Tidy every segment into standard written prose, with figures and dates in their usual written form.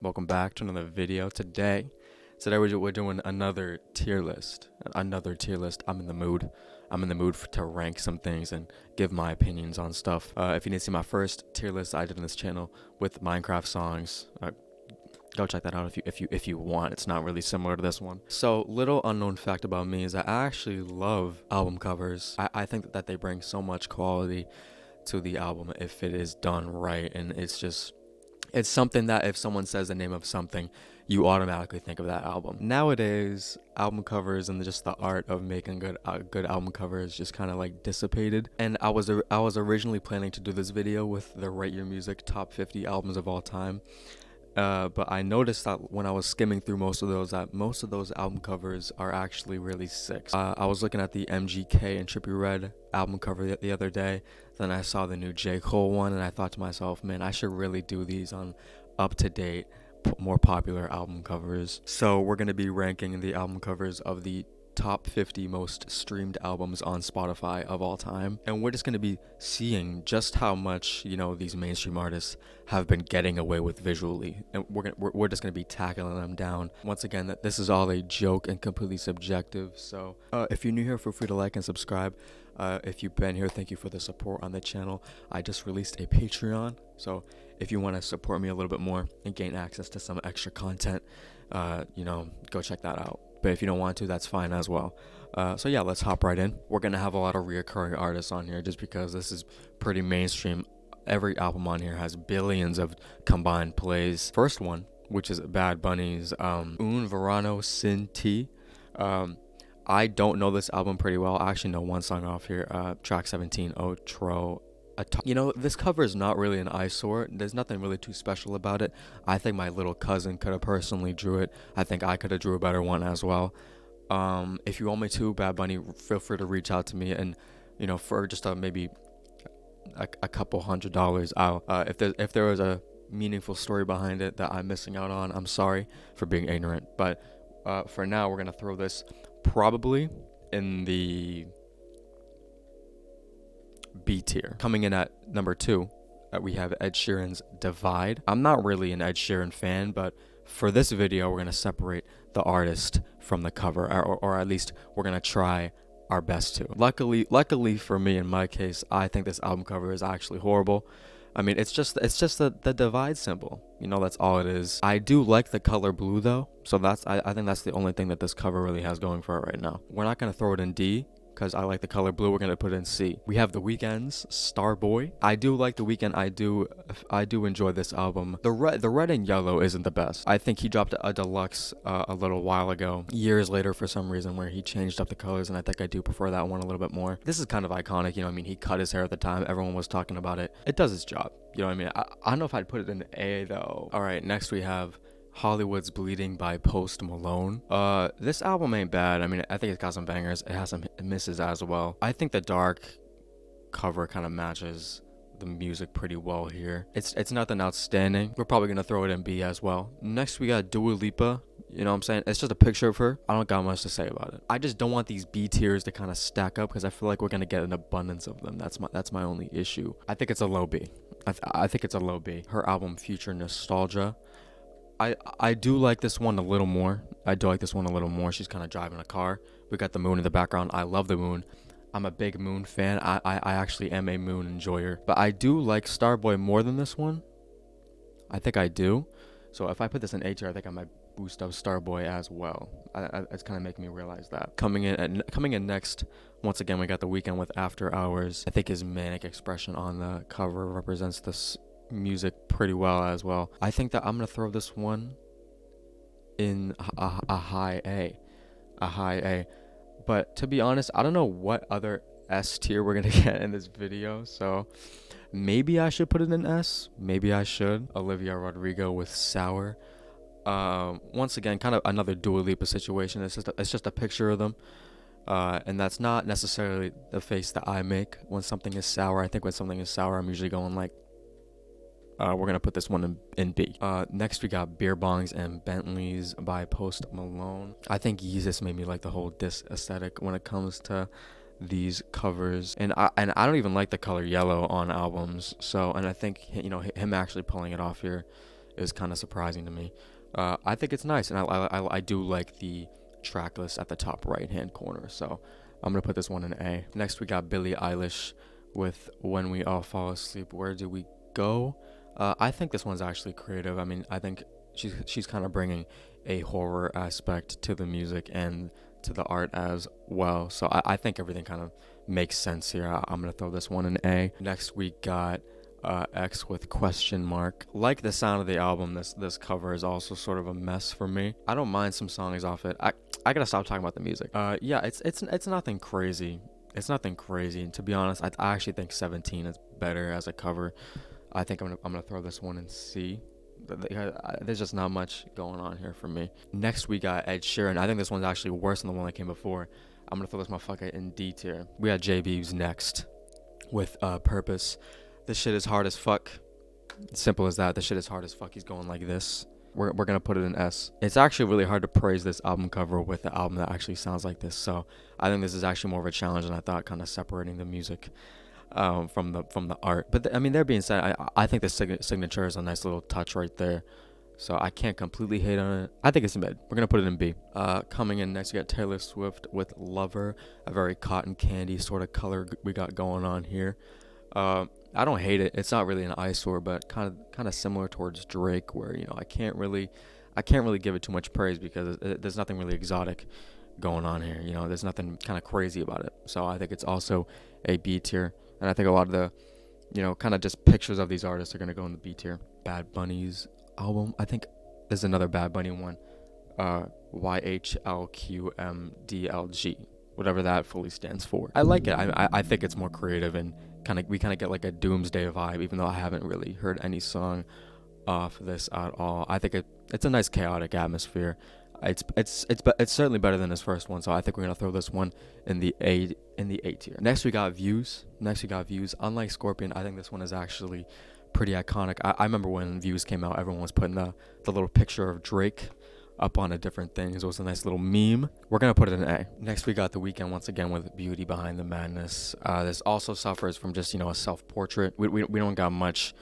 Welcome back to another video. Today we're doing another tier list. I'm in the mood. To rank some things and give my opinions on stuff. If you didn't see my first tier list I did on this channel with Minecraft songs, go check that out if you want. It's not really similar to this one. So, little unknown fact about me is that I actually love album covers. I think that they bring so much quality to the album if it is done right, and it's something that if someone says the name of something, you automatically think of that album. Nowadays, album covers and just the art of making good album covers just kind of like dissipated. And I was originally planning to do this video with the Rate Your Music top 50 albums of all time. But I noticed that when I was skimming through most of those album covers are actually really sick. I was looking at the MGK and Trippie Redd album cover the other day. Then I saw the new J. Cole one, and I thought to myself, man, I should really do these on up-to-date, more popular album covers. So we're going to be ranking the album covers of the top 50 most streamed albums on Spotify of all time, and we're just going to be seeing just how much these mainstream artists have been getting away with visually, and we're just going to be tackling them down. Once again, that this is all a joke and completely subjective. So if you're new here, feel free to like and subscribe. If you've been here, thank you for the support on the channel. I just released a Patreon, so if you want to support me a little bit more and gain access to some extra content, go check that out. But if you don't want to, that's fine as well. So yeah, let's hop right in. We're going to have a lot of reoccurring artists on here just because this is pretty mainstream. Every album on here has billions of combined plays. First one, which is Bad Bunny's Un Verano Sin Ti. I don't know this album pretty well. I actually know one song off here, track 17, Otro. This cover is not really an eyesore. There's nothing really too special about it. I think my little cousin could have personally drew it. I think I could have drew a better one as well. If you want me to, Bad Bunny, feel free to reach out to me, and for just maybe a couple $100 out. If there was a meaningful story behind it that I'm missing out on, I'm sorry for being ignorant. But for now, we're gonna throw this probably in the B tier. Coming in at number 2, we have Ed Sheeran's Divide. I'm not really an Ed Sheeran fan, but for this video, we're going to separate the artist from the cover, or at least we're going to try our best to. Luckily for me, in my case, I think this album cover is actually horrible. I mean, it's just the divide symbol. That's all it is. I do like the color blue though, so I think that's the only thing that this cover really has going for it right now. We're not going to throw it in D, because I like the color blue. We're gonna put it in C. We have The Weeknd's Starboy. I do like The Weeknd. I do enjoy this album. The red and yellow isn't the best. I think he dropped a deluxe a little while ago, years later for some reason, where he changed up the colors, and I think I do prefer that one a little bit more. This is kind of iconic. He cut his hair at the time. Everyone was talking about it. It does its job. I don't know if I'd put it in A though. All right, next we have Hollywood's Bleeding by Post Malone. This album ain't bad. I think it's got some bangers. It has some misses as well. I think the dark cover kind of matches the music pretty well here. It's nothing outstanding. We're probably gonna throw it in B as well. Next we got Dua Lipa. You know what I'm saying? It's just a picture of her. I don't got much to say about it. I just don't want these B tiers to kind of stack up because I feel like we're gonna get an abundance of them. That's my only issue. I think it's a low B. I think it's a low B. Her album Future Nostalgia. I do like this one a little more. She's kind of driving a car. We got the moon in the background. I love the moon. I'm a big moon fan. I actually am a moon enjoyer. But I do like Starboy more than this one. I think I do. So if I put this in A tier, I think I might boost up Starboy as well. It's kind of making me realize that. Coming in next, once again, we got The Weeknd with After Hours. I think his manic expression on the cover represents this music pretty well as well. I think that I'm gonna throw this one in a high A. But to be honest, I don't know what other S tier we're gonna get in this video, so maybe I should put it in S. Maybe I should. Olivia Rodrigo with Sour. Once again, kind of another Dua Lipa situation. It's just a picture of them. And that's not necessarily the face that I make when something is sour. I think when something is sour, I'm usually going like, we're gonna put this one in B. Next we got Beer Bongs and Bentleys by Post Malone. I think Yeezus made me like the whole disc aesthetic when it comes to these covers, and I don't even like the color yellow on albums. So, and I think him actually pulling it off here is kind of surprising to me. I think it's nice, and I do like the track list at the top right hand corner, so I'm gonna put this one in A. Next we got Billie Eilish with When We All Fall Asleep, Where Do We Go? I think this one's actually creative. I mean, I think she's kind of bringing a horror aspect to the music and to the art as well, so I think everything kind of makes sense here. I'm gonna throw this one in A. Next we got X with Question Mark. Like the sound of the album, this cover is also sort of a mess for me. I don't mind some songs off it. I gotta stop talking about the music. Yeah, it's nothing crazy. It's nothing crazy. And to be honest, I actually think 17 is better as a cover. I think I'm gonna throw this one in C. There's just not much going on here for me. Next we got Ed Sheeran. I think this one's actually worse than the one that came before. I'm gonna throw this motherfucker in D tier. We got J Beebs next with Purpose. This shit is hard as fuck. Simple as that. This shit is hard as fuck. He's going like this. We're gonna put it in S. It's actually really hard to praise this album cover with the album that actually sounds like this. So I think this is actually more of a challenge than I thought, kind of separating the music from the art. But I mean, that being said, I think the signature is a nice little touch right there. So I can't completely hate on it. I think it's mid. We're gonna put it in B. Coming in next, we got Taylor Swift with Lover, a very cotton candy sort of color we got going on here. I don't hate it. It's not really an eyesore, but kind of similar towards Drake, where I can't really give it too much praise because there's nothing really exotic going on here. There's nothing kind of crazy about it. So I think it's also a B tier, and I think a lot of the kind of just pictures of these artists are gonna go in the B tier. Bad Bunny's album, I think there's another Bad Bunny one, YHLQMDLG, whatever that fully stands for. I like it. I think it's more creative, and we kind of get like a doomsday vibe, even though I haven't really heard any song off this at all. I think it's a nice chaotic atmosphere. It's certainly better than his first one, so I think we're gonna throw this one in the A tier. Next we got Views. Unlike Scorpion, I think this one is actually pretty iconic. I remember when Views came out, everyone was putting the little picture of Drake up on a different things. It was a nice little meme. We're gonna put it in A. Next we got The Weeknd once again with Beauty Behind the Madness. This also suffers from just a self-portrait. We don't got much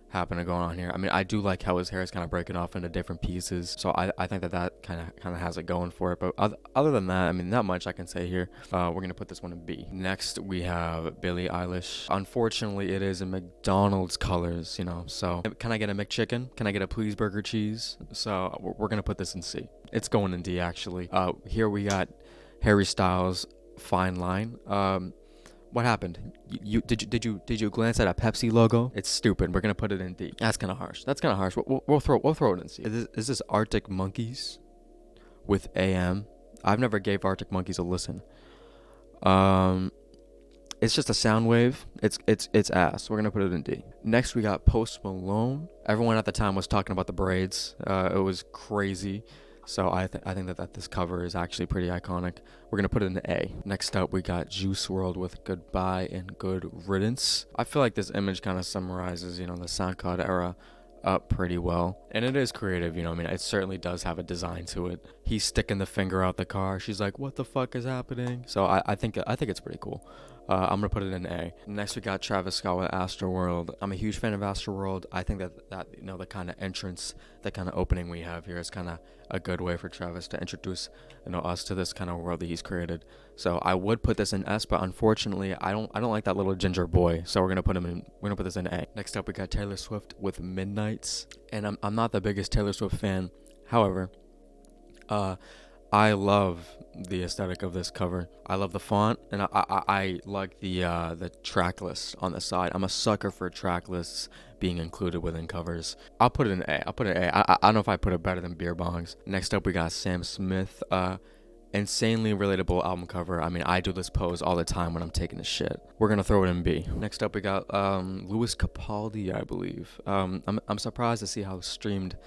happening going on here. I mean, I do like how his hair is kind of breaking off into different pieces, so I think that kind of has it going for it. But other than that, I mean, not much I can say here. We're gonna put this one in B. Next we have Billie Eilish. Unfortunately, it is in McDonald's colors, so can I get a McChicken? Can I get a please burger cheese? So we're gonna put this in C. It's going in D actually. Here we got Harry Styles, Fine Line. What happened? Did you glance at a Pepsi logo? It's stupid. We're gonna put it in D. That's kind of harsh. We'll throw it in C. Is this Arctic Monkeys with AM? I've never gave Arctic Monkeys a listen. It's just a sound wave. It's ass. We're gonna put it in D. Next we got Post Malone. Everyone at the time was talking about the braids. It was crazy. So I think that this cover is actually pretty iconic. We're gonna put it in A. Next up we got Juice WRLD with Goodbye and Good Riddance. I feel like this image kind of summarizes the SoundCloud era up pretty well, and it is creative. I mean, it certainly does have a design to it. He's sticking the finger out the car. She's like, what the fuck is happening? So I think it's pretty cool. I'm gonna put it in A. Next we got Travis Scott with Astroworld. I'm a huge fan of Astroworld. I think that the kind of entrance, the kind of opening we have here is kind of a good way for Travis to introduce us to this kind of world that he's created. So I would put this in S, but unfortunately I don't like that little ginger boy. So we're gonna put this in A. Next up we got Taylor Swift with Midnights, and I'm not the biggest Taylor Swift fan. However, I love the aesthetic of this cover. I love the font, and I like the track list on the side. I'm a sucker for track lists being included within covers. I'll put it in A. I don't know if I put it better than Beer Bongs. Next up, we got Sam Smith. Insanely relatable album cover. I mean, I do this pose all the time when I'm taking a shit. We're gonna throw it in B. Next up, we got Louis Capaldi, I believe. I'm surprised to see how streamed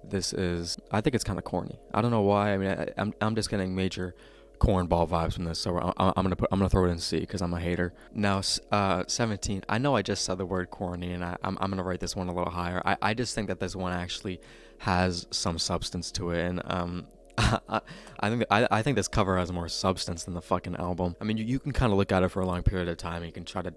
this is. I think it's kind of corny. I don't know why. I mean, I'm just getting major cornball vibes from this, so I'm gonna throw it in C because I'm a hater. Now 17. I know I just said the word corny, and I'm gonna rate this one a little higher. I just think that this one actually has some substance to it, and I think this cover has more substance than the fucking album. I mean, you can kind of look at it for a long period of time, and you can try to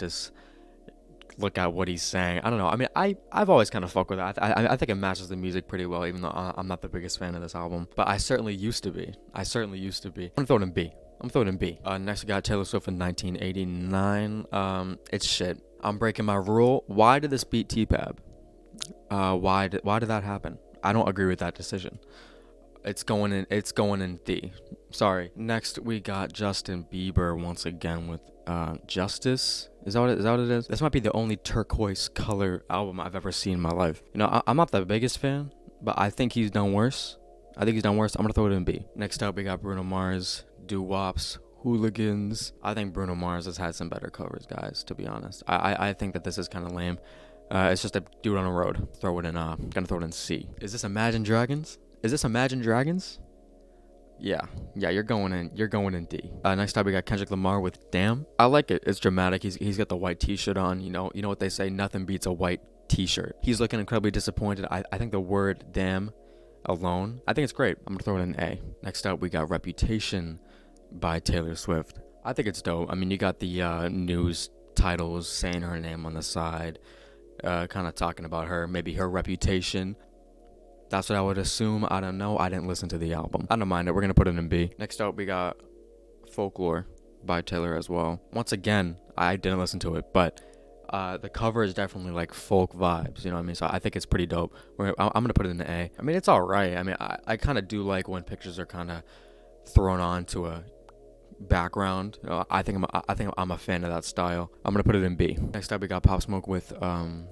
look at what he's saying. I don't know. I mean, I've always kind of fucked with it. I think it matches the music pretty well, even though I'm not the biggest fan of this album. But I certainly used to be. I'm gonna throw it in B. I'm throwing in B. Next we got Taylor Swift in 1989. It's shit. I'm breaking my rule. Why did this beat T-Pab? Why did that happen? I don't agree with that decision. It's going in D. Sorry. Next we got Justin Bieber once again with Justice. Is that what it is? This might be the only turquoise color album I've ever seen in my life. You know, I'm not the biggest fan, but I think he's done worse. I'm gonna throw it in B. Next up we got Bruno Mars, Doo-Wops, Hooligans. I think Bruno Mars has had some better covers, guys, to be honest. I think that this is kind of lame. It's just a dude on the road. Gonna throw it in C. Is this Imagine Dragons? Yeah, you're going in D. Next up we got Kendrick Lamar with Damn. I like it. It's dramatic. He's got the white t-shirt on. You know what they say, nothing beats a white t-shirt. He's looking incredibly disappointed. I think the word damn alone, I think it's great. I'm gonna throw it in A. Next up we got Reputation by Taylor Swift. I think it's dope. I mean, you got the news titles saying her name on the side, kind of talking about her, maybe her reputation. That's what I would assume. I don't know. I didn't listen to the album. I don't mind it. We're going to put it in B. Next up, we got Folklore by Taylor as well. Once again, I didn't listen to it, but the cover is definitely like folk vibes. You know what I mean? So I think it's pretty dope. I'm going to put it in A. I mean, it's all right. I mean, I kind of do like when pictures are kind of thrown on to a background. I think I'm a fan of that style. I'm gonna put it in B. Next up we got Pop Smoke with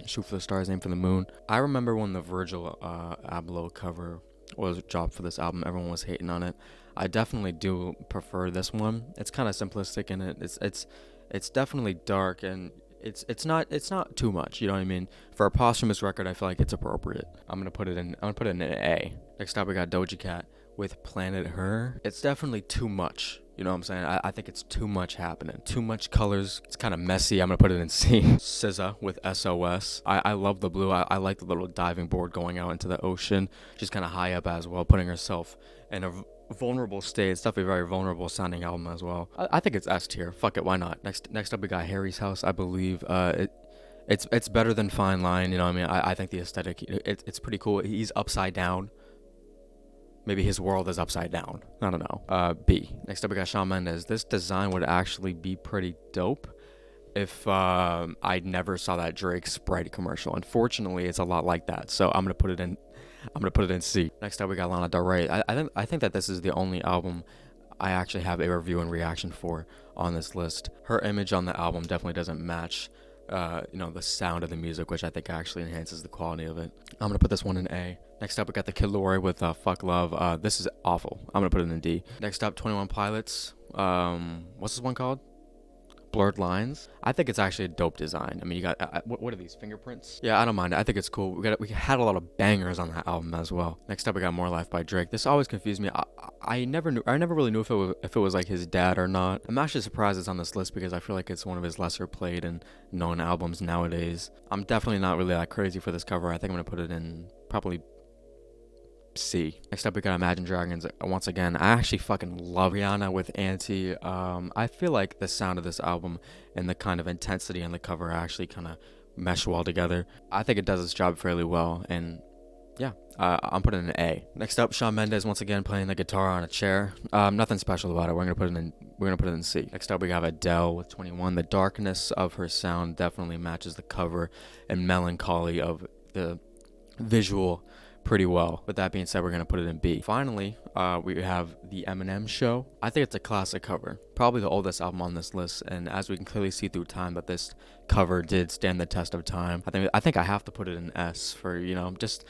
Shoot for the Stars, Aim for the Moon. I remember when the Virgil Abloh cover was dropped for this album, everyone was hating on it. I definitely do prefer this one. It's kind of simplistic in it. It's definitely dark, and it's not too much, you know what I mean? For a posthumous record, I feel like it's appropriate. I'm gonna put it in an A. Next up we got Doja Cat with Planet Her. It's definitely too much. You know what I'm saying? I think it's too much happening. Too much colors. It's kind of messy. I'm going to put it in C. SZA with SOS. I love the blue. I like the little diving board going out into the ocean. She's kind of high up as well, putting herself in a vulnerable state. It's definitely a very vulnerable sounding album as well. I think it's S tier. Fuck it. Why not? Next up, we got Harry's House, I believe. It's better than Fine Line. You know what I mean? I think the aesthetic, it's pretty cool. He's upside down. Maybe his world is upside down. I don't know. B. Next up, we got Shawn Mendes. This design would actually be pretty dope if I never saw that Drake Sprite commercial. Unfortunately, it's a lot like that. So I'm gonna put it in C. Next up, we got Lana Del Rey. I think that this is the only album I actually have a review and reaction for on this list. Her image on the album definitely doesn't match the sound of the music, which I think actually enhances the quality of it. I'm gonna put this one in A. Next up, we got the Kid Laroi with Fuck Love. This is awful. I'm gonna put it in D. Next up, 21 Pilots. What's this one called? Blurred Lines. I think it's actually a dope design. I mean, you got what are these, fingerprints? Yeah, I don't mind it. I think it's cool. We had a lot of bangers on that album as well. Next up, we got More Life by Drake. This always confused me. I never really knew if it was like his dad or not. I'm actually surprised it's on this list because I feel like it's one of his lesser played and known albums nowadays. I'm definitely not really that crazy for this cover. I think I'm gonna put it in probably C. Next up, we got Imagine Dragons. Once again, I actually fucking love Rihanna with Anti. I feel like the sound of this album and the kind of intensity on the cover actually kind of mesh well together. I think it does its job fairly well, and yeah, I'm putting it in A. Next up, Shawn Mendes once again playing the guitar on a chair. Nothing special about it. We're gonna put it in C. Next up, we have Adele with 21. The darkness of her sound definitely matches the cover and melancholy of the visual pretty well. With that being said, we're gonna put it in B. Finally, we have the Eminem Show. I think it's a classic cover, probably the oldest album on this list, and as we can clearly see through time that this cover did stand the test of time. I think I have to put it in S for, just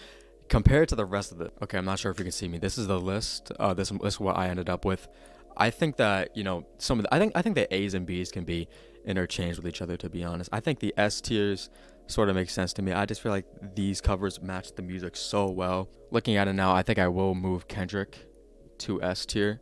compared to the rest of it. Okay, I'm not sure if you can see me. This is the list. This is what I ended up with. I think that I think the A's and B's can be interchanged with each other, to be honest. I think the S tiers sort of makes sense to me. I just feel like these covers match the music so well. Looking at it now, I think I will move Kendrick to S tier.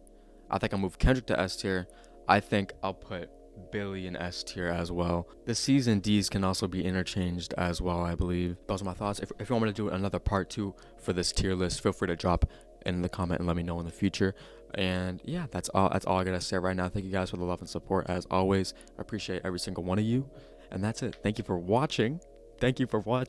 I think I'll move Kendrick to S tier. I think I'll put Billy in S tier as well. The C's and D's can also be interchanged as well, I believe. Those are my thoughts. If you want me to do another part 2 for this tier list, feel free to drop in the comment and let me know in the future. And yeah, that's all I gotta say right now. Thank you guys for the love and support as always. I appreciate every single one of you. And that's it. Thank you for watching. Thank you for watching.